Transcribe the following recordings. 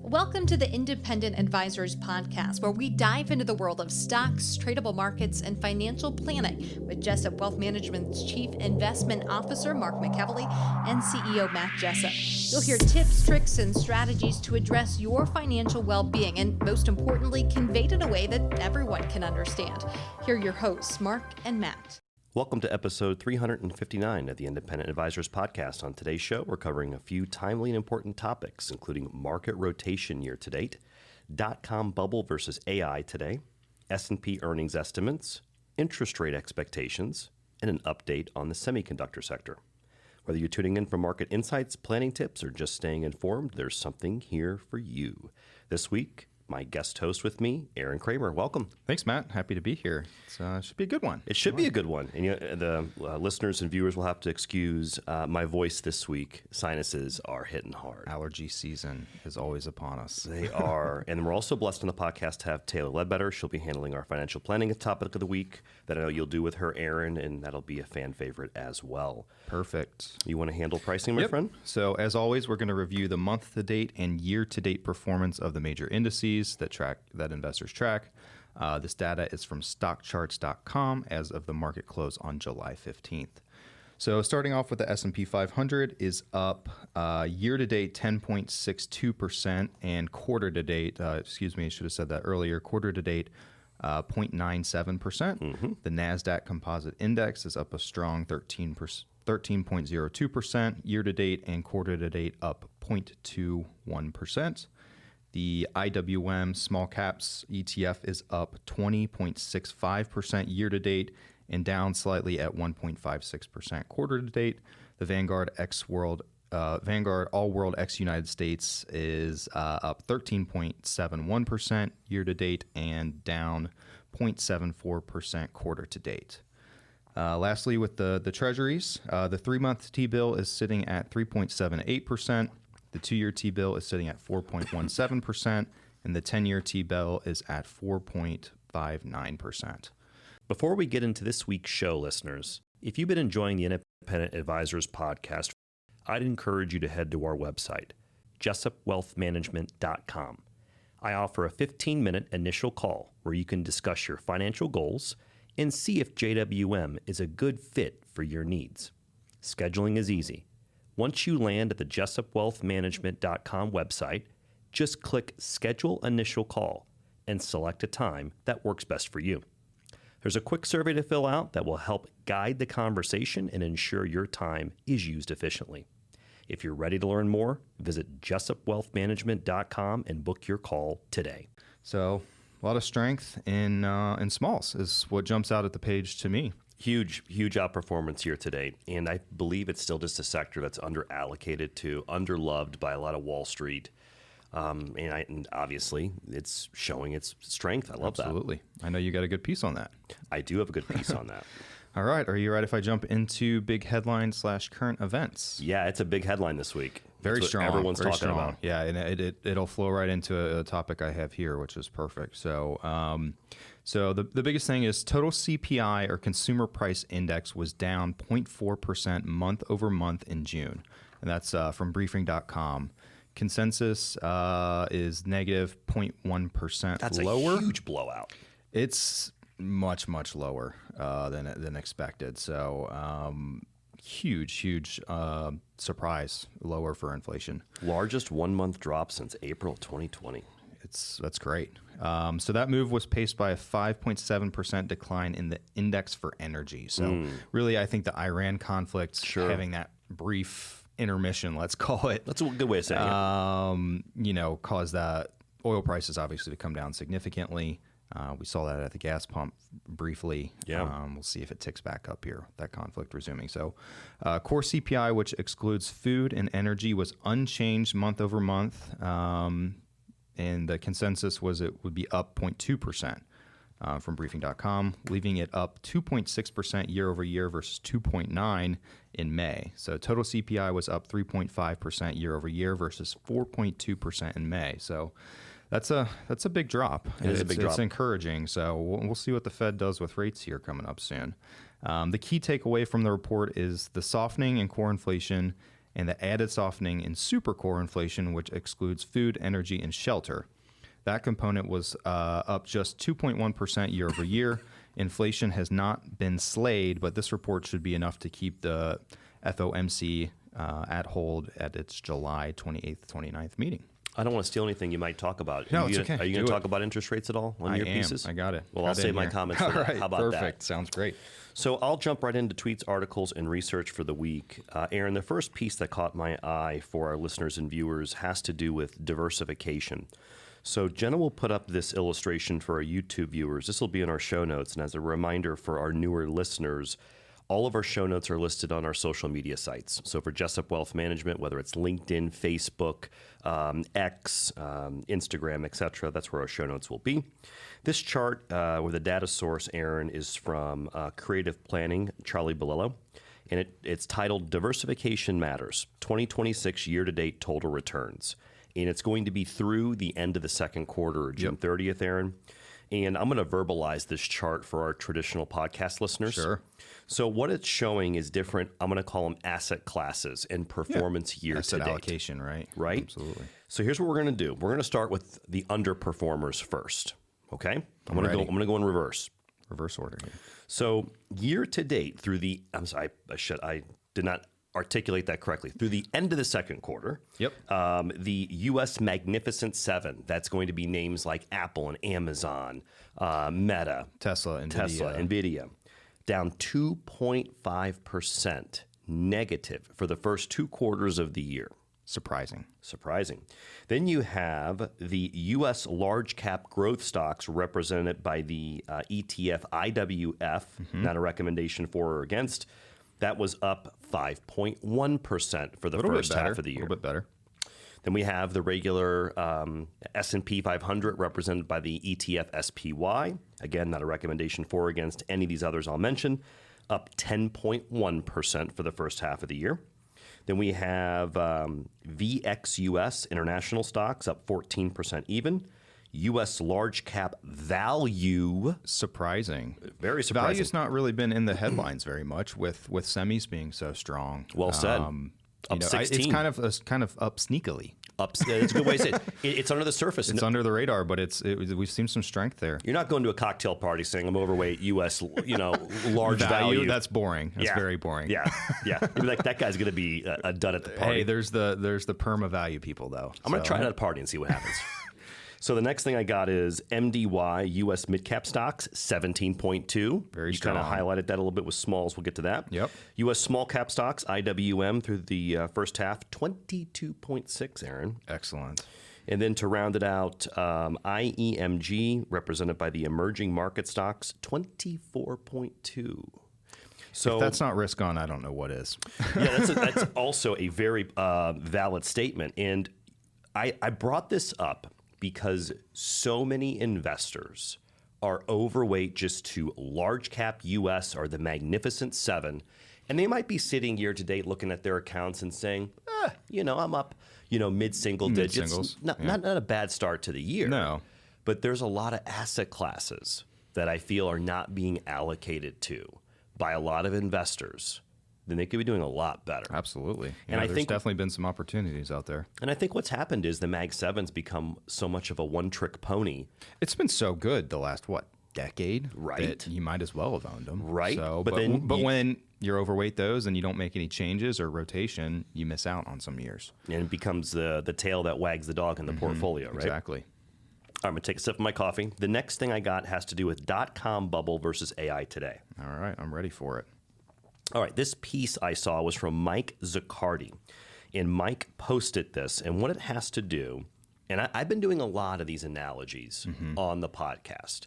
Welcome to the Independent Advisors Podcast, where we dive into the world of stocks, tradable markets, and financial planning with Jessup Wealth Management's Chief Investment Officer, Mark McEvily, and CEO, Matt Jessup. You'll hear tips, tricks, and strategies to address your financial well-being, and most importantly, conveyed in a way that everyone can understand. Here are your hosts, Mark and Matt. Welcome to episode 359 of the Independent Advisors Podcast. On today's show, we're covering a few timely and important topics, including market rotation year to date, dot-com bubble versus AI today, S&P earnings estimates, interest rate expectations, and an update on the semiconductor sector. Whether you're tuning in for market insights, planning tips, or just staying informed, there's something here for you. This week, my guest host with me, Aaron Kramer. Welcome. Thanks, Matt. Happy to be here. It should be a good one. It should be a good one. And the listeners and viewers will have to excuse my voice this week. Sinuses are hitting hard. Allergy season is always upon us. They are. And we're also blessed on the podcast to have Taylor Ledbetter. She'll be handling our financial planning topic of the week that I know you'll do with her, Aaron, and that'll be a fan favorite as well. Perfect. You want to handle pricing, my friend? So as always, we're going to review the month-to-date and year-to-date performance of the major indices that investors track. This data is from stockcharts.com as of the market close on July 15th. So starting off with the S&P 500 is up year-to-date 10.62% and quarter-to-date, I should have said that earlier, quarter-to-date 0.97%. The NASDAQ Composite Index is up a strong 13.02%, year-to-date and quarter-to-date up 0.21%. The IWM Small Caps ETF is up 20.65% year-to-date and down slightly at 1.56% quarter-to-date. The Vanguard All World X United States is up 13.71% year-to-date and down 0.74% quarter-to-date. Lastly, with the Treasuries, the 3-month T-bill is sitting at 3.78%. The 2-year T-bill is sitting at 4.17%, and the 10-year T-bill is at 4.59%. Before we get into this week's show, listeners, if you've been enjoying the Independent Advisors Podcast, I'd encourage you to head to our website, jessupwealthmanagement.com. I offer a 15-minute initial call where you can discuss your financial goals and see if JWM is a good fit for your needs. Scheduling is easy. Once you land at the jessupwealthmanagement.com website, just click Schedule Initial Call and select a time that works best for you. There's a quick survey to fill out that will help guide the conversation and ensure your time is used efficiently. If you're ready to learn more, visit jessupwealthmanagement.com and book your call today. So a lot of strength in smalls is what jumps out at the page to me. Huge outperformance here to date, and I believe it's still just a sector that's under-allocated to, underloved by a lot of Wall Street, and obviously it's showing its strength. I love that. Absolutely. I know you got a good piece on that. I do have a good piece on that. All right. Are you right if I jump into big headlines / current events? Yeah, it's a big headline this week. Very strong. Everyone's talking about. Yeah, and it'll flow right into a topic I have here, which is perfect. So the biggest thing is total CPI, or Consumer Price Index, was down 0.4% month over month in June. And that's from briefing.com. Consensus is negative 0.1% That's lower. a huge blowout. It's much lower than expected. So huge surprise, lower for inflation. Largest 1-month drop since April 2020. That's great. So that move was paced by a 5.7% decline in the index for energy. So really, I think the Iran conflict having that brief intermission, let's call it. That's a good way of saying it. Caused that oil prices obviously to come down significantly. We saw that at the gas pump briefly. Yeah. We'll see if it ticks back up here, that conflict resuming. So core CPI, which excludes food and energy, was unchanged month over month. And the consensus was it would be up 0.2% from briefing.com, leaving it up 2.6% year over year versus 2.9% in May. So total CPI was up 3.5% year over year versus 4.2% in May. So that's a big drop. It's encouraging. So we'll see what the Fed does with rates here coming up soon. The key takeaway from the report is the softening in core inflation and the added softening in supercore inflation, which excludes food, energy, and shelter. That component was up just 2.1% year over year. Inflation has not been slayed, but this report should be enough to keep the FOMC at hold at its July 28th, 29th meeting. I don't want to steal anything you might talk about. No, it's okay. Are you going to talk about interest rates at all on your pieces? I got it. Well, I'll save my comments for that. Right, How about that? Perfect. Sounds great. So I'll jump right into tweets, articles, and research for the week. Aaron, the first piece that caught my eye for our listeners and viewers has to do with diversification. So Jenna will put up this illustration for our YouTube viewers. This will be in our show notes. And as a reminder for our newer listeners, all of our show notes are listed on our social media sites. So for Jessup Wealth Management, whether it's LinkedIn, Facebook, X, Instagram, etc., that's where our show notes will be. This chart with the data source, Aaron, is from Creative Planning, Charlie Bolello, and it's titled Diversification Matters, 2026 Year-to-Date Total Returns. And it's going to be through the end of the second quarter, June 30th, Aaron. And I'm going to verbalize this chart for our traditional podcast listeners. Sure. So what it's showing is different, I'm going to call them asset classes and performance year to date. Asset allocation, right? Right? Absolutely. So here's what we're going to do. We're going to start with the underperformers first. Okay? I'm going to go in reverse. Reverse order here. So year to date through the, I did not articulate that correctly. Through the end of the second quarter, the U.S. Magnificent Seven, that's going to be names like Apple and Amazon, Meta, Tesla, Nvidia, down 2.5% negative for the first 2 quarters of the year. Surprising. Then you have the U.S. large cap growth stocks represented by the ETF IWF, not a recommendation for or against. That was up 5.1% for the first half of the year. A little bit better. Then we have the regular S&P 500 represented by the ETF SPY. Again, not a recommendation for or against any of these others I'll mention. Up 10.1% for the first half of the year. Then we have VXUS international stocks up 14% even. U.S. large cap value. Surprising. Very surprising. Value's not really been in the headlines very much with semis being so strong. Well said. Up 16. It's kind of up sneakily. That's a good way to say it. It's under the surface. It's under the radar, but we've seen some strength there. You're not going to a cocktail party saying I'm overweight U.S. Large value. That's boring. That's very boring. Yeah. You'd be like, that guy's going to be a dud at the party. Hey, there's the perma value people though. I'm going to try it at a party and see what happens. So the next thing I got is MDY U.S. mid-cap stocks, 17.2. Very You strong. kind of highlighted that a little bit with smalls. We'll get to that. Yep. U.S. small-cap stocks, IWM, through the first half, 22.6, Aaron. Excellent. And then to round it out, IEMG, represented by the emerging market stocks, 24.2. So if that's not risk on, I don't know what is. Yeah, that's also a very valid statement. And I brought this up because so many investors are overweight just to large cap U.S. or the Magnificent Seven, and they might be sitting year to date looking at their accounts and saying, I'm up, mid-single digits. Not a bad start to the year. No. But there's a lot of asset classes that I feel are not being allocated to by a lot of investors. Then they could be doing a lot better. Absolutely. And I there's think definitely been some opportunities out there. And I think what's happened is the Mag 7's become so much of a one-trick pony. It's been so good the last, decade? Right. That you might as well have owned them. Right. So, But when you're overweight those and you don't make any changes or rotation, you miss out on some years. And it becomes the tail that wags the dog in the portfolio, right? Exactly. I'm going to take a sip of my coffee. The next thing I got has to do with .com bubble versus AI today. All right. I'm ready for it. All right, this piece I saw was from Mike Zaccardi, and Mike posted this, and what it has to do, and I've been doing a lot of these analogies on the podcast,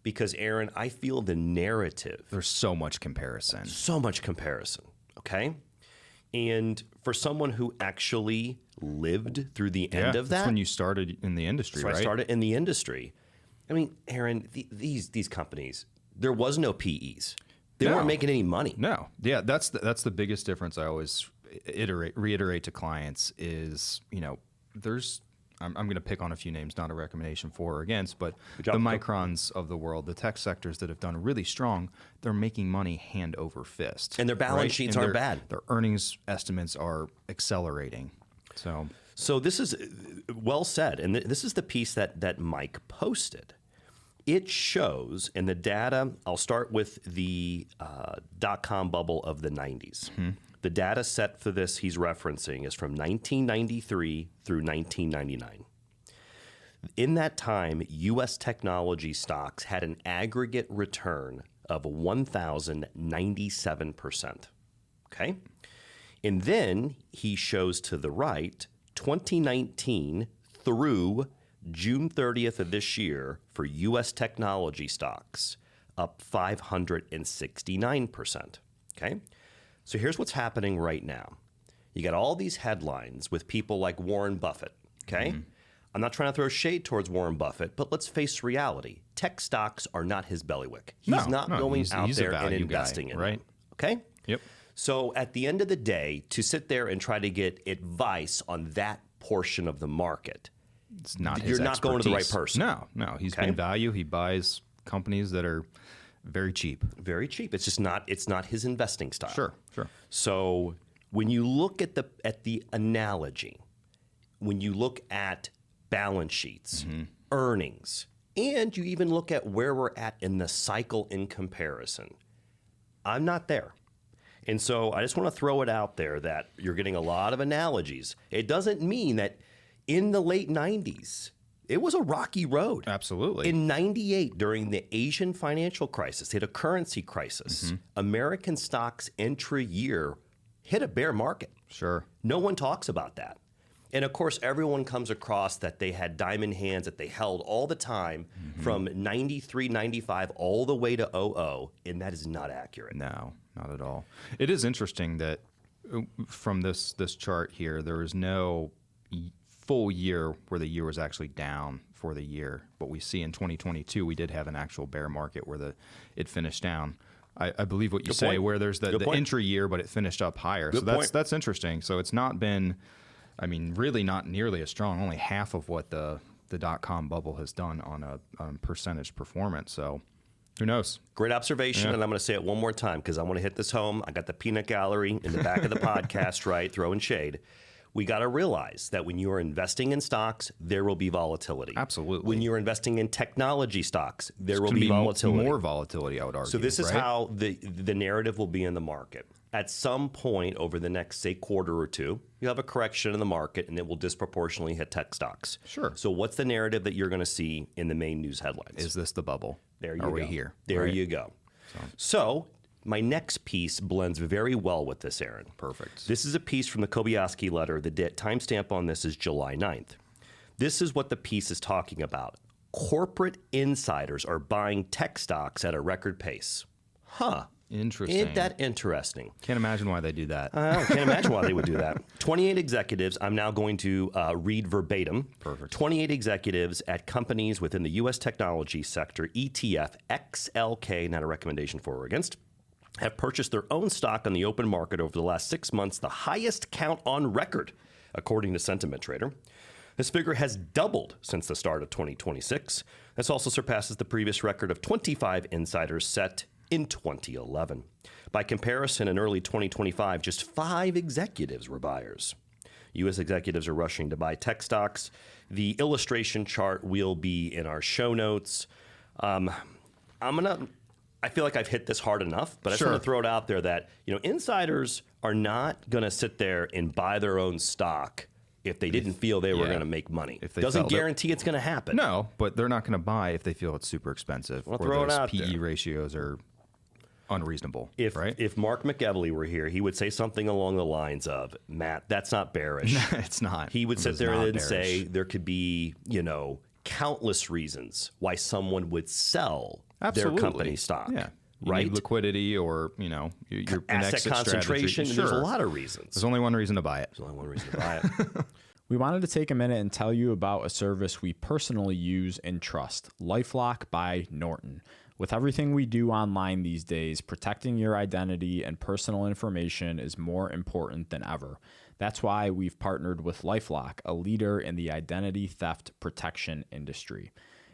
because, Aaron, I feel the narrative. There's so much comparison. Okay? And for someone who actually lived through the end of that. That's when you started in the industry, right? I started in the industry. I mean, Aaron, these companies, there was no PEs. They weren't making any money. No. Yeah, that's the biggest difference I always reiterate to clients is, there's I'm going to pick on a few names, not a recommendation for or against, but Good job. the Microns of the world, the tech sectors that have done really strong, they're making money hand over fist. And their balance sheets aren't bad. Their earnings estimates are accelerating. So this is well said, and this is the piece that Mike posted. It shows, and the data, I'll start with the dot-com bubble of the 90s. The data set for this he's referencing is from 1993 through 1999. In that time, U.S. technology stocks had an aggregate return of 1,097%. Okay? And then he shows to the right 2019 through June 30th of this year for U.S. technology stocks, up 569%. Okay? So here's what's happening right now. You got all these headlines with people like Warren Buffett. Okay? I'm not trying to throw shade towards Warren Buffett, but let's face reality. Tech stocks are not his bailiwick. He's not going out there and investing in them. Okay? Yep. So at the end of the day, to sit there and try to get advice on that portion of the market, It's not his you're not going to the right person. No. He's been value. He buys companies that are very cheap. Very cheap. It's just not. It's not his investing style. Sure. So when you look at the analogy, when you look at balance sheets, earnings, and you even look at where we're at in the cycle in comparison, I'm not there. And so I just want to throw it out there that you're getting a lot of analogies. It doesn't mean that in the late 90s, it was a rocky road. Absolutely. In 98, during the Asian financial crisis, hit a currency crisis, American stocks intra-year hit a bear market. Sure. No one talks about that. And of course, everyone comes across that they had diamond hands that they held all the time from 93, 95, all the way to 00, and that is not accurate. No, not at all. It is interesting that from this chart here, there is no full year where the year was actually down for the year. What we see in 2022, we did have an actual bear market where it finished down. I believe what you say, point. where there's the intra year, but it finished up higher. Good so point. that's interesting. So it's not been, really not nearly as strong. Only half of what the dot-com bubble has done on a percentage performance. So who knows? Great observation, and I'm going to say it one more time because I want to hit this home. I got the peanut gallery in the back of the podcast, right, throwing shade. We got to realize that when you're investing in stocks, there will be volatility. Absolutely. When you're investing in technology stocks, there will be volatility. More volatility, I would argue. So this is how the narrative will be in the market. At some point over the next, say, quarter or two, you have a correction in the market, and it will disproportionately hit tech stocks. Sure. So what's the narrative that you're going to see in the main news headlines? Is this the bubble? There you go. Are we here? There you go. So my next piece blends very well with this, Aaron. Perfect. This is a piece from the Kobayashi letter. The timestamp on this is July 9th. This is what the piece is talking about. Corporate insiders are buying tech stocks at a record pace. Interesting. Isn't that interesting? Can't imagine why they do that. I can't imagine why they would do that. 28 executives, I'm now going to read verbatim. Perfect. 28 executives at companies within the U.S. technology sector, ETF, XLK, not a recommendation for or against, have purchased their own stock on the open market over the last 6 months, the highest count on record, according to Sentiment Trader. This figure has doubled since the start of 2026. This also surpasses the previous record of 25 insiders set in 2011. By comparison, in early 2025, just 5 executives were buyers. U.S. executives are rushing to buy tech stocks. The illustration chart will be in our show notes. I feel like I've hit this hard enough, but I just want to throw it out there that insiders are not going to sit there and buy their own stock if they didn't feel they were going to make money. If they doesn't guarantee it's going to happen. No, but they're not going to buy if they feel it's super expensive. We'll throw it out PE there. ratios are unreasonable. If Mark McEvily were here, he would say something along the lines of, Matt, that's not bearish. It's not. He would sit there and say there could be, countless reasons why someone would sell their company stock. Yeah. You right? need liquidity or, your asset concentration. There's a lot of reasons. There's only one reason to buy it. There's only one reason to buy it. We wanted to take a minute and tell you about a service we personally use and trust, LifeLock by Norton. With everything we do online these days, protecting your identity and personal information is more important than ever. That's why we've partnered with LifeLock, a leader in the identity theft protection industry.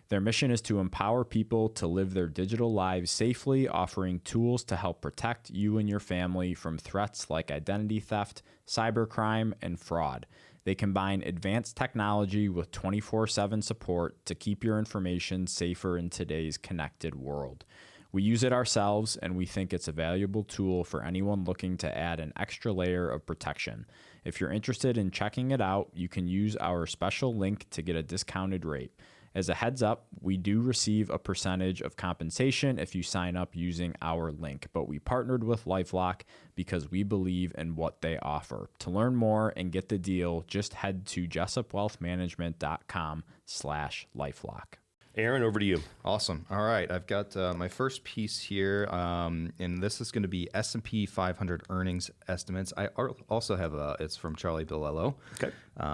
Their mission is to empower people to live their digital lives safely, offering tools to help protect you and your family from threats like identity theft, cybercrime, and fraud. They combine advanced technology with 24/7 support to keep your information safer in today's connected world. We use it ourselves, and we think it's a valuable tool for anyone looking to add an extra layer of protection. If you're interested in checking it out, you can use our special link to get a discounted rate. As a heads up, we do receive a percentage of compensation if you sign up using our link, but we partnered with LifeLock because we believe in what they offer. To learn more and get the deal, just head to jessupwealthmanagement.com/LifeLock. Aaron, over to you. Awesome. All right. I've got my first piece here, and this is going to be S&P 500 earnings estimates. I also have it's from Charlie Bilello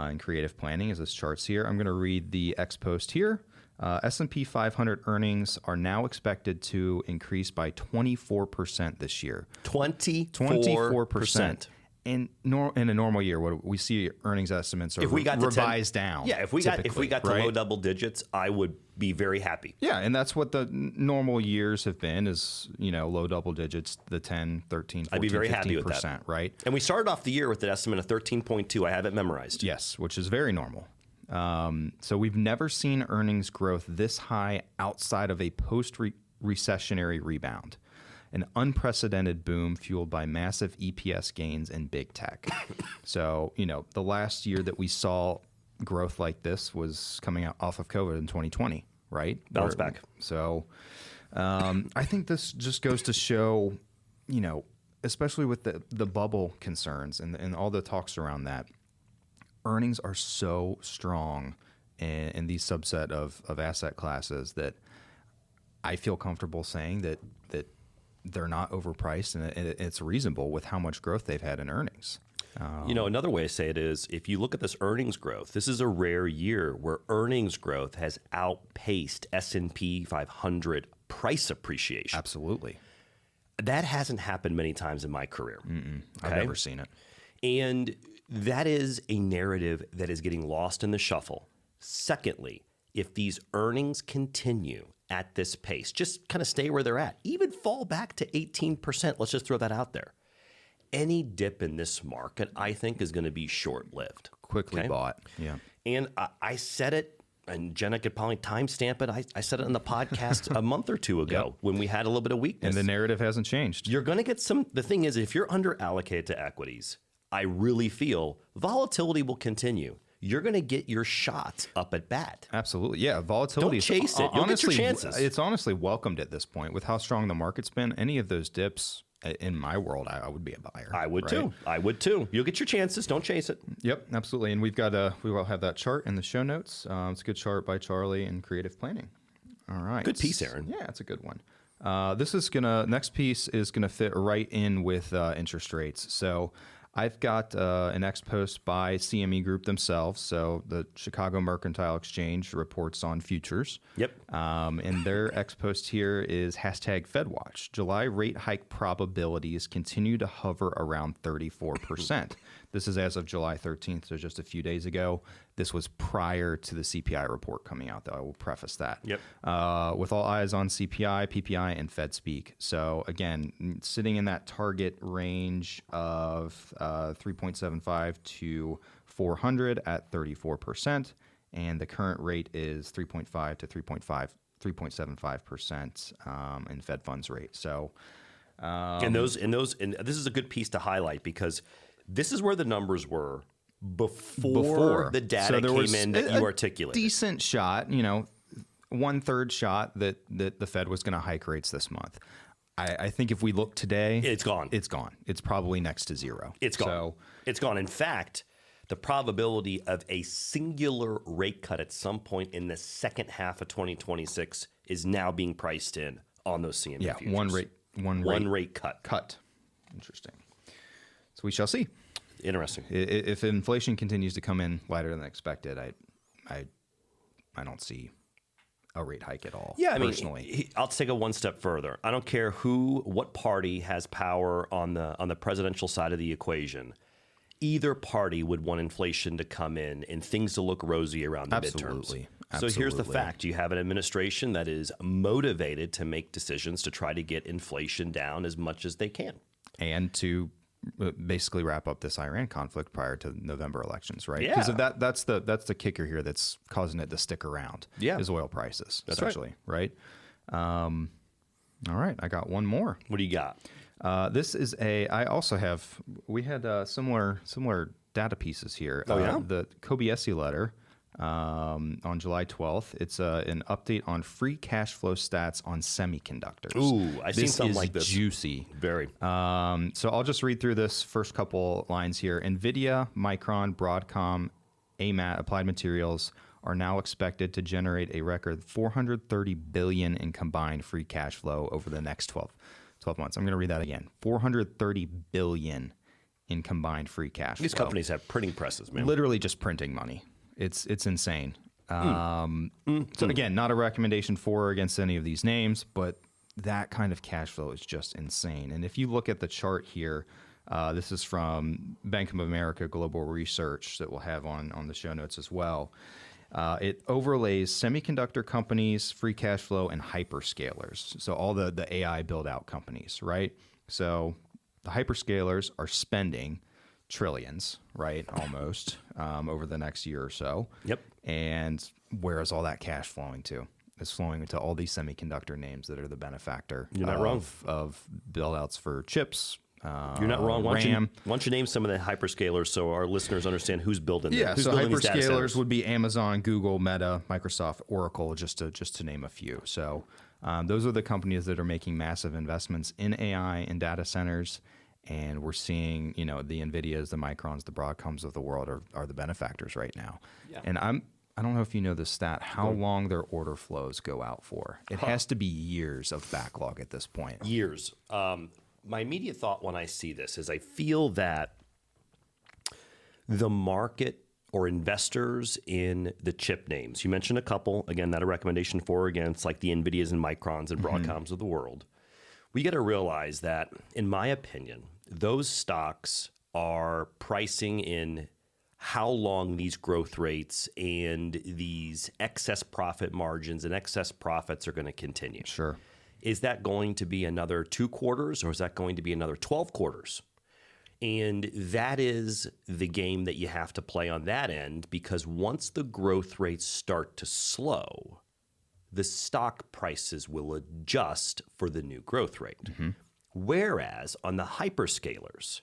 in Creative Planning, as this chart's here. I'm going to read the X post here. S&P 500 earnings are now expected to increase by 24% this year. 24%. In a normal year, what we see earnings estimates are revised down. Yeah, if we got to low double digits, I would be very happy. Yeah, and that's what the normal years have been, is, low double digits, the 10, 13, 14, I'd be very happy with 15%, that. right? And we started off the year with an estimate of 13.2. I have it memorized. Yes, which is very normal. So we've never seen earnings growth this high outside of a post-recessionary rebound. An unprecedented boom fueled by massive EPS gains in big tech. So, the last year that we saw growth like this was coming out off of COVID in 2020, right? Bounce back. So, I think this just goes to show, especially with the bubble concerns and all the talks around that, earnings are so strong in these subset of asset classes that I feel comfortable saying that they're not overpriced, and it's reasonable with how much growth they've had in earnings. Another way to say it is, if you look at this earnings growth, this is a rare year where earnings growth has outpaced S&P 500 price appreciation. Absolutely. That hasn't happened many times in my career. I've never seen it. And that is a narrative that is getting lost in the shuffle. Secondly, if these earnings continue at this pace, just kind of stay where they're at, even fall back to 18%. Let's just throw that out there. Any dip in this market, I think, is going to be short-lived. Quickly bought. Yeah. And I said it, and Jenna could probably timestamp it. I said it in the podcast a month or two ago when we had a little bit of weakness. And the narrative hasn't changed. You're going to get some. The thing is, if you're under allocated to equities, I really feel volatility will continue. You're going to get your shots up at bat. Absolutely. Yeah, volatility. Don't chase it. You'll get your chances. It's honestly welcomed at this point. With how strong the market's been, any of those dips, in my world, I would be a buyer. I would too. I would too. You'll get your chances. Don't chase it. Yep, absolutely. And we will have that chart in the show notes. It's a good chart by Charlie in Creative Planning. All right. Good piece, Aaron. Yeah, it's a good one. Next piece is gonna fit right in with interest rates. So I've got an X post by CME Group themselves. So the Chicago Mercantile Exchange reports on futures. Yep. And their X post here is #FedWatch. July rate hike probabilities continue to hover around 34%. This is as of July 13th, so just a few days ago. This was prior to the CPI report coming out, though. I will preface that. Yep. With all eyes on CPI, PPI, and Fed speak. So again, sitting in that target range of 3.75 to 400 at 34%, and the current rate is 3.5 to 3.75% in Fed funds rate. So, and this is a good piece to highlight, because this is where the numbers were before the data came in that you articulated. Decent shot, 1/3 shot that the Fed was going to hike rates this month. I think if we look today, it's gone. It's gone. It's probably next to zero. It's gone. It's gone. In fact, the probability of a singular rate cut at some point in the second half of 2026 is now being priced in on those CME futures. One rate cut. Interesting. So we shall see. Interesting. If inflation continues to come in lighter than expected, I don't see a rate hike at all. Yeah, personally. I'll take it one step further. I don't care what party has power on the presidential side of the equation. either party would want inflation to come in and things to look rosy around the Absolutely. midterms. So here's the Absolutely. fact. You have an administration that is motivated to make decisions to try to get inflation down as much as they can. And to basically wrap up this Iran conflict prior to November elections, right? Yeah. Because that's the kicker here that's causing it to stick around. Yeah. Is oil prices, That's right. essentially, right? All right, I got one more. What do you got? This is we had similar data pieces here. Oh, yeah? The Kobayashi letter on July 12th. It's an update on free cash flow stats on semiconductors. Ooh, I've seen This something is like this. juicy. Very. So I'll just read through this first couple lines here. NVIDIA, Micron, Broadcom, AMAT, Applied Materials are now expected to generate a record $430 billion in combined free cash flow over the next 12 months. I'm going to read that again. $430 billion in combined free cash These flow. companies have printing presses, man. Literally just printing money. It's insane. So again, not a recommendation for or against any of these names, but that kind of cash flow is just insane. And if you look at the chart here, this is from Bank of America Global Research that we'll have on the show notes as well. It overlays semiconductor companies, free cash flow, and hyperscalers. So all the AI build-out companies, right? So the hyperscalers are spending trillions, right, almost, over the next year or so. Yep. And where is all that cash flowing to? It's flowing to all these semiconductor names that are the benefactor You're not wrong. of build-outs for chips. You're not wrong. Why RAM. don't you name some of the hyperscalers so our listeners understand who's building them? Yeah, Who's so building these data hyperscalers centers? would be Amazon, Google, Meta, Microsoft, Oracle, just to name a few. So those are the companies that are making massive investments in AI and data centers, and we're seeing, the NVIDIAs, the Microns, the Broadcoms of the world are the benefactors right now. Yeah. And I don't know if you know the stat, how long their order flows go out for. It has to be years of backlog at this point. Years. My immediate thought when I see this is I feel that the market or investors in the chip names, you mentioned a couple, again, not a recommendation for or against, like the NVIDIAs and Microns and Broadcoms of the world. We got to realize that, in my opinion, those stocks are pricing in how long these growth rates and these excess profit margins and excess profits are going to continue. Sure. Is that going to be another 2 quarters or is that going to be another 12 quarters? And that is the game that you have to play on that end, because once the growth rates start to slow, the stock prices will adjust for the new growth rate. Whereas on the hyperscalers,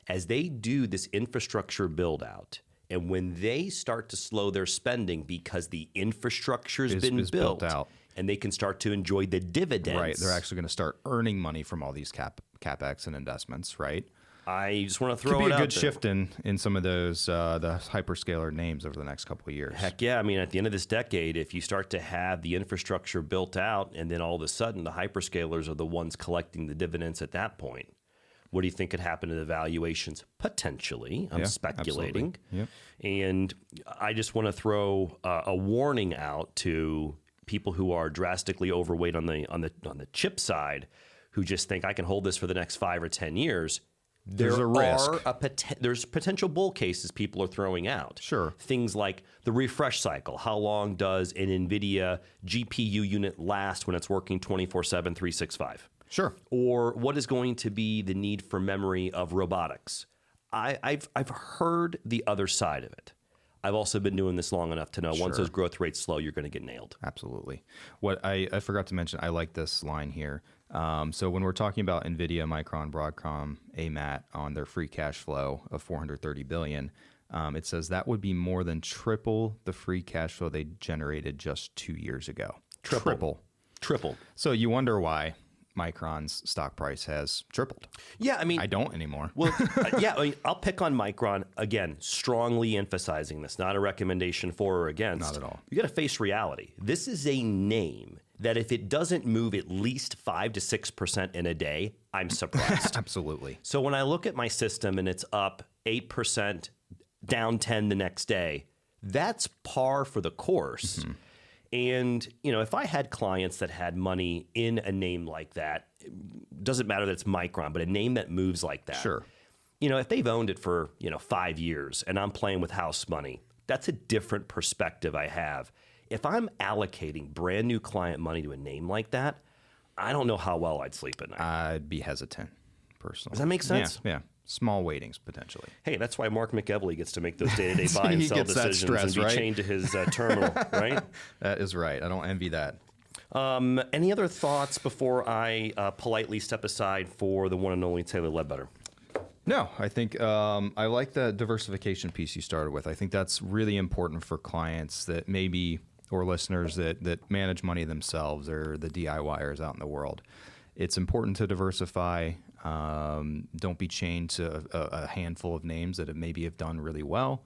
as they do this infrastructure build out, and when they start to slow their spending because the infrastructure has been built out, and they can start to enjoy the dividends. Right, they're actually going to start earning money from all these capex and investments, right? I just want to throw Could it be a out good there. shift in some of those the hyperscaler names over the next couple of years. Heck yeah. I mean, at the end of this decade, if you start to have the infrastructure built out and then all of a sudden the hyperscalers are the ones collecting the dividends at that point, what do you think could happen to the valuations? Potentially. I'm Yeah, speculating. absolutely. Yep. And I just want to throw a warning out to people who are drastically overweight on the chip side, who just think I can hold this for the next 5 or 10 years. There's a risk. There's potential bull cases people are throwing out. Sure. Things like the refresh cycle. How long does an NVIDIA GPU unit last when it's working 24/7, 365? Sure. Or what is going to be the need for memory of robotics? I've heard the other side of it. I've also been doing this long enough to know once those growth rates slow, you're going to get nailed. Absolutely. What I forgot to mention, I like this line here. So when we're talking about NVIDIA, Micron, Broadcom, AMAT on their free cash flow of $430 billion, it says that would be more than triple the free cash flow they generated just 2 years ago. Triple. So you wonder why Micron's stock price has tripled. Yeah, I mean, I don't anymore. Well, yeah, I mean, I'll pick on Micron again, strongly emphasizing this, not a recommendation for or against. Not at all. You got to face reality. This is a name that if it doesn't move at least 5 to 6% in a day, I'm surprised. Absolutely. So when I look at my system and it's up 8%, down 10 the next day, that's par for the course. Mm-hmm. And, if I had clients that had money in a name like that, it doesn't matter that it's Micron, but a name that moves like that. Sure. if they've owned it for, 5 years and I'm playing with house money, that's a different perspective I have. If I'm allocating brand new client money to a name like that, I don't know how well I'd sleep at night. I'd be hesitant, personally. Does that make sense? Yeah. Small weightings, potentially. Hey, that's why Mark McEvily gets to make those day-to-day buy and sell decisions stress, and be right? chained to his terminal, right? That is right. I don't envy that. Any other thoughts before I politely step aside for the one and only Taylor Ledbetter? No, I think I like the diversification piece you started with. I think that's really important for clients that maybe, or listeners that manage money themselves, or the DIYers out in the world. It's important to diversify. Don't be chained to a handful of names that maybe have done really well.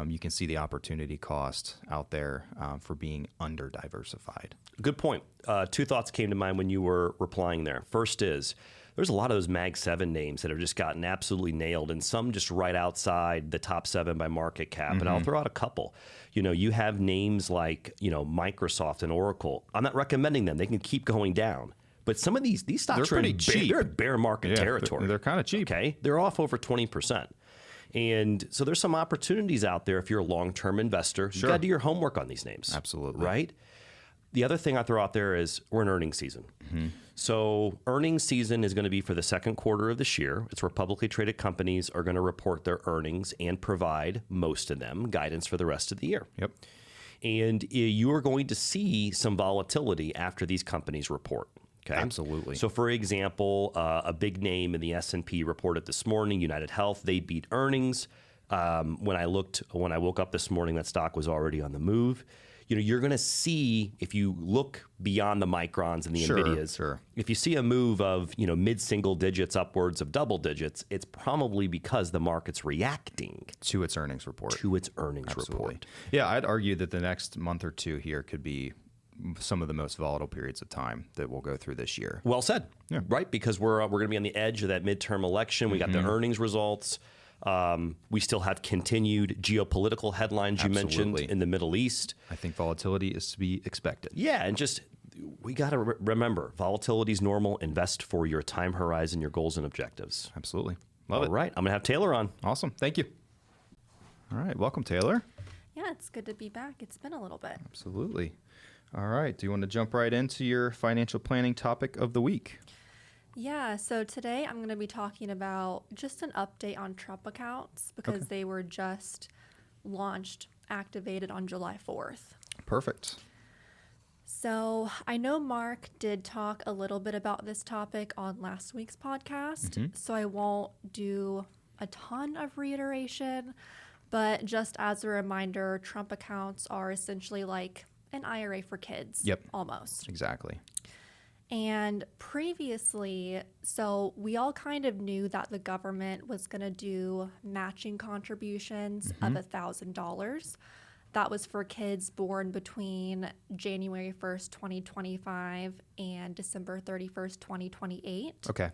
You can see the opportunity cost out there for being under diversified. Good point. 2 thoughts came to mind when you were replying there. First is, there's a lot of those Mag 7 names that have just gotten absolutely nailed, and some just right outside the top 7 by market cap. And I'll throw out a couple. You have names like, Microsoft and Oracle. I'm not recommending them. They can keep going down. But some of these stocks They're are pretty cheap. They're in bear market territory. They're kind of cheap. Okay. They're off over 20%. And so there's some opportunities out there if you're a long-term investor. You got to do your homework on these names. Absolutely. Right? The other thing I throw out there is we're in earnings season. So earnings season is going to be for the second quarter of this year. It's where publicly traded companies are going to report their earnings and provide, most of them, guidance for the rest of the year. Yep. And you are going to see some volatility after these companies report. Okay. Absolutely. So, for example, a big name in the S&P reported this morning, United Health. They beat earnings. When I woke up this morning, that stock was already on the move. You're going to see, if you look beyond the microns and the NVIDIAs, if you see a move of mid-single digits upwards of double digits, it's probably because the market's reacting to its earnings report. Report. Yeah, I'd argue that the next month or two here could be some of the most volatile periods of time that we'll go through this year. Well said. Yeah. Right, because we're going to be on the edge of that midterm election. We got the earnings results. We still have continued geopolitical headlines you mentioned in the Middle East. I think volatility is to be expected. Yeah, and just we got to remember, volatility is normal. Invest for your time horizon, your goals and objectives. Absolutely. Love it. All right, I'm going to have Taylor on. Awesome. Thank you. All right, welcome, Taylor. Yeah, it's good to be back. It's been a little bit. Absolutely. All right, do you want to jump right into your financial planning topic of the week? Yeah, so today I'm going to be talking about just an update on Trump accounts because they were just activated on July 4th. Perfect. So I know Mark did talk a little bit about this topic on last week's podcast, so I won't do a ton of reiteration, but just as a reminder, Trump accounts are essentially like an IRA for kids. Yep. Almost. Exactly. And previously, so we all kind of knew that the government was going to do matching contributions of $1,000. That was for kids born between January 1st, 2025 and December 31st, 2028. Okay.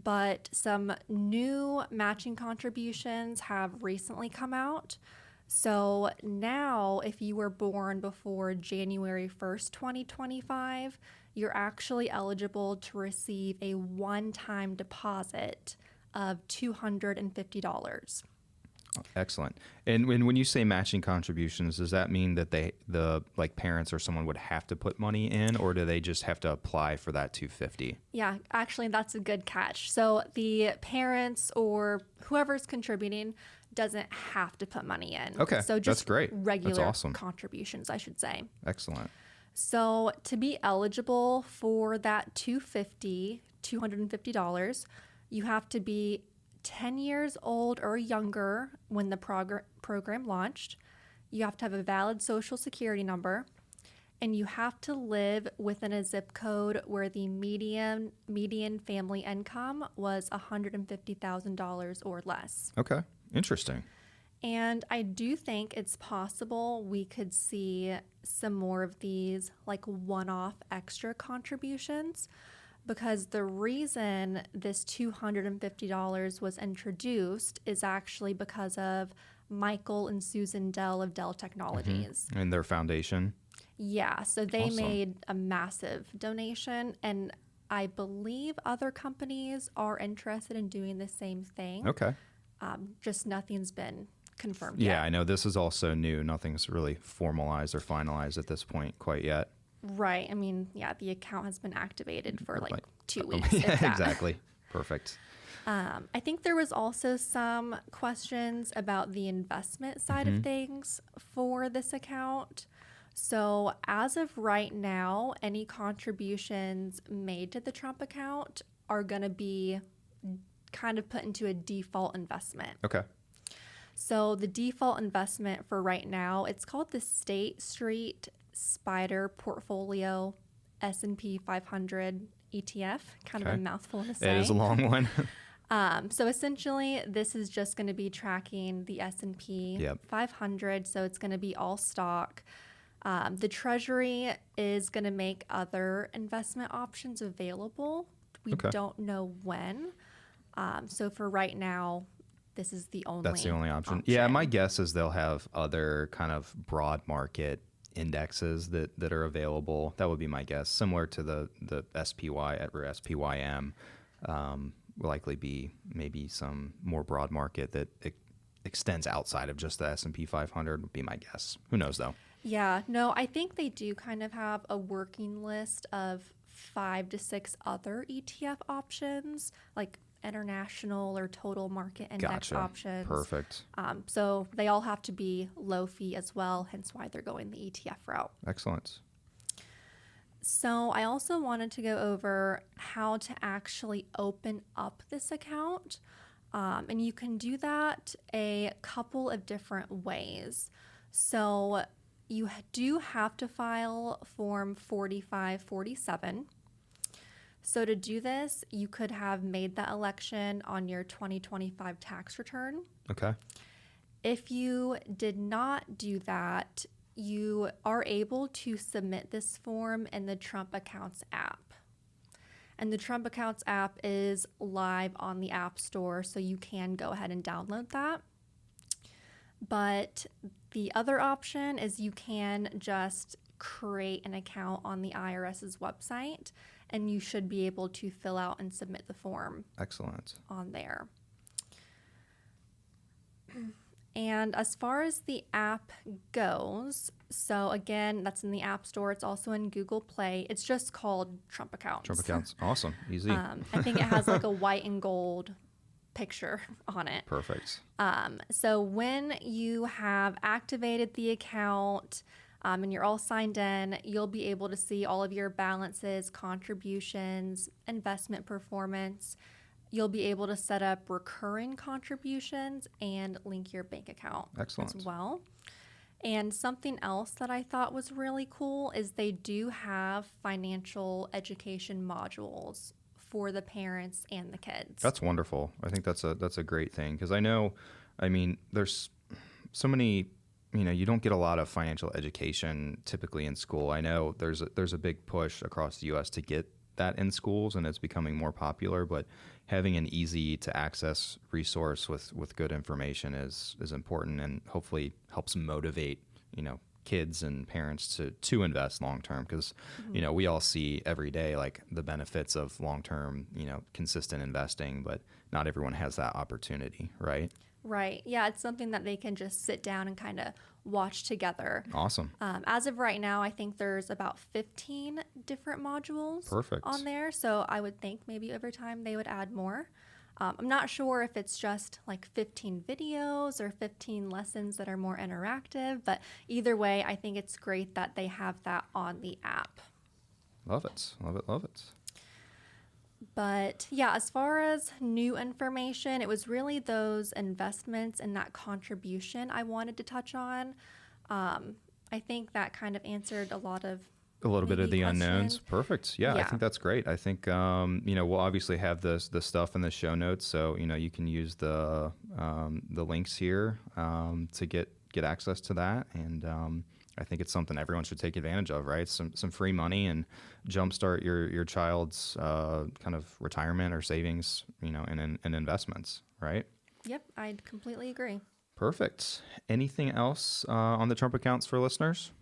But some new matching contributions have recently come out. So now, if you were born before January 1st, 2025, you're actually eligible to receive a one-time deposit of $250. Excellent. And when you say matching contributions, does that mean that the parents or someone would have to put money in, or do they just have to apply for that $250? Yeah, actually, that's a good catch. So the parents or whoever's contributing doesn't have to put money in. Okay, so just that's great. Regular That's awesome. contributions, I should say. Excellent. So to be eligible for that $250, you have to be 10 years old or younger when the program launched. You have to have a valid social security number, and you have to live within a zip code where the median family income was $150,000 or less. Okay. Interesting. And I do think it's possible we could see some more of these like one-off extra contributions, because the reason this $250 was introduced is actually because of Michael and Susan Dell of Dell Technologies. And their foundation? Yeah, so they Awesome. made a massive donation, and I believe other companies are interested in doing the same thing. Okay. Just nothing's been confirmed Yeah, yet. I know this is also new. Nothing's really formalized or finalized at this point quite yet. Right. I mean, yeah, the account has been activated for like Like, 2 weeks. Yeah, if that. exactly. Perfect. I think there was also some questions about the investment side of things for this account. So as of right now, any contributions made to the Trump account are going to be kind of put into a default investment. Okay. So the default investment for right now, it's called the State Street Spider Portfolio S&P 500 ETF. Kind of Okay. a mouthful to say. It is a long one. So essentially, this is just going to be tracking the S&P Yep. 500. So it's going to be all stock. The Treasury is going to make other investment options available. We Okay. don't know when. So for right now, this is the only That's the only option. Yeah, my guess is they'll have other kind of broad market indexes that are available. That would be my guess. Similar to the SPY or SPYM, will likely be maybe some more broad market that extends outside of just the S&P 500 would be my guess. Who knows though? Yeah, no, I think they do kind of have a working list of 5 to 6 other ETF options, like international or total market index Gotcha. options. Perfect. So they all have to be low fee as well, hence why they're going the ETF route. Excellent. So I also wanted to go over how to actually open up this account. And you can do that a couple of different ways. So you do have to file Form 4547. So to do this, you could have made that election on your 2025 tax return. Okay. If you did not do that, you are able to submit this form in the Trump Accounts app. And the Trump Accounts app is live on the App Store, so you can go ahead and download that. But the other option is you can just create an account on the IRS's website, and you should be able to fill out and submit the form Excellent. on there. And as far as the app goes, so again, that's in the App Store. It's also in Google Play. It's just called Trump Accounts. Trump Accounts. Awesome. Easy. I think it has like a white and gold picture on it. Perfect. So when you have activated the account and you're all signed in, you'll be able to see all of your balances, contributions, investment performance. You'll be able to set up recurring contributions and link your bank account Excellent. as well. And something else that I thought was really cool is they do have financial education modules for the parents and the kids. That's wonderful. I think that's a great thing because I mean, there's so many. You don't get a lot of financial education typically in school. I know there's a big push across the U.S. to get that in schools, and it's becoming more popular. But having an easy to access resource with good information is important, and hopefully helps motivate kids and parents to invest long term because we all see every day like the benefits of long term consistent investing, but not everyone has that opportunity, right? Right. Yeah, it's something that they can just sit down and kind of watch together. Awesome. As of right now, I think there's about 15 different modules Perfect. on there. So I would think maybe over time they would add more. I'm not sure if it's just like 15 videos or 15 lessons that are more interactive, but either way, I think it's great that they have that on the app. Love it. Love it. Love it. But yeah, as far as new information, it was really those investments and that contribution I wanted to touch on. I think that kind of answered a little bit of the unknowns. questions. Perfect. Yeah, I Yeah. think that's great. I think we'll obviously have the stuff in the show notes, so you can use the links here to get access to that, and I think it's something everyone should take advantage of, right? Some free money and jumpstart your child's kind of retirement or savings, and investments, right? Yep, I completely agree. Perfect. Anything else on the Trump accounts for listeners?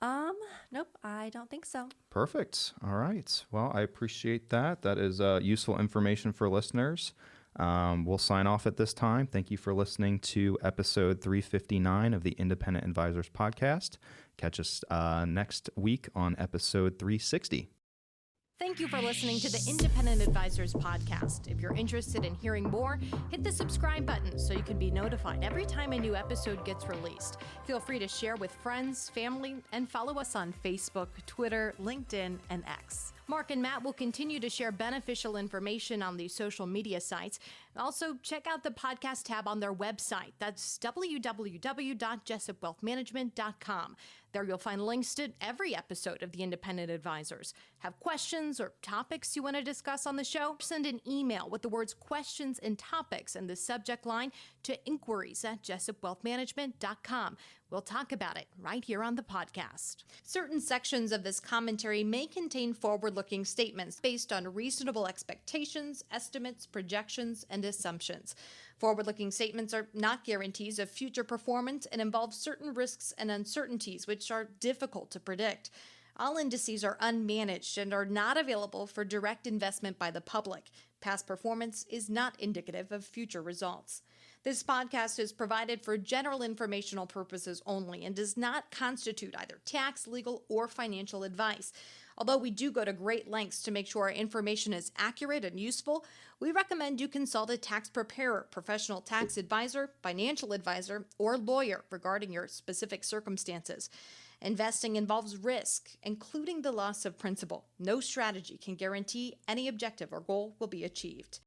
Nope, I don't think so. Perfect. All right. Well, I appreciate that. That is useful information for listeners. We'll sign off at this time. Thank you for listening to episode 359 of the Independent Advisors Podcast. Catch us next week on episode 360. Thank you for listening to the Independent Advisors Podcast. If you're interested in hearing more, hit the subscribe button so you can be notified every time a new episode gets released. Feel free to share with friends, family, and follow us on Facebook, Twitter, LinkedIn, and X. Mark and Matt will continue to share beneficial information on these social media sites. Also, check out the podcast tab on their website. That's www.jessupwealthmanagement.com. There you'll find links to every episode of the Independent Advisors. Have questions or topics you want to discuss on the show? Send an email with the words questions and topics in the subject line to inquiries@jessupwealthmanagement.com. We'll talk about it right here on the podcast. Certain sections of this commentary may contain forward-looking statements based on reasonable expectations, estimates, projections, and assumptions. Forward-looking statements are not guarantees of future performance and involve certain risks and uncertainties which are difficult to predict. All indices are unmanaged and are not available for direct investment by the public. Past performance is not indicative of future results. This podcast is provided for general informational purposes only and does not constitute either tax, legal, or financial advice. Although we do go to great lengths to make sure our information is accurate and useful, we recommend you consult a tax preparer, professional tax advisor, financial advisor, or lawyer regarding your specific circumstances. Investing involves risk, including the loss of principal. No strategy can guarantee any objective or goal will be achieved.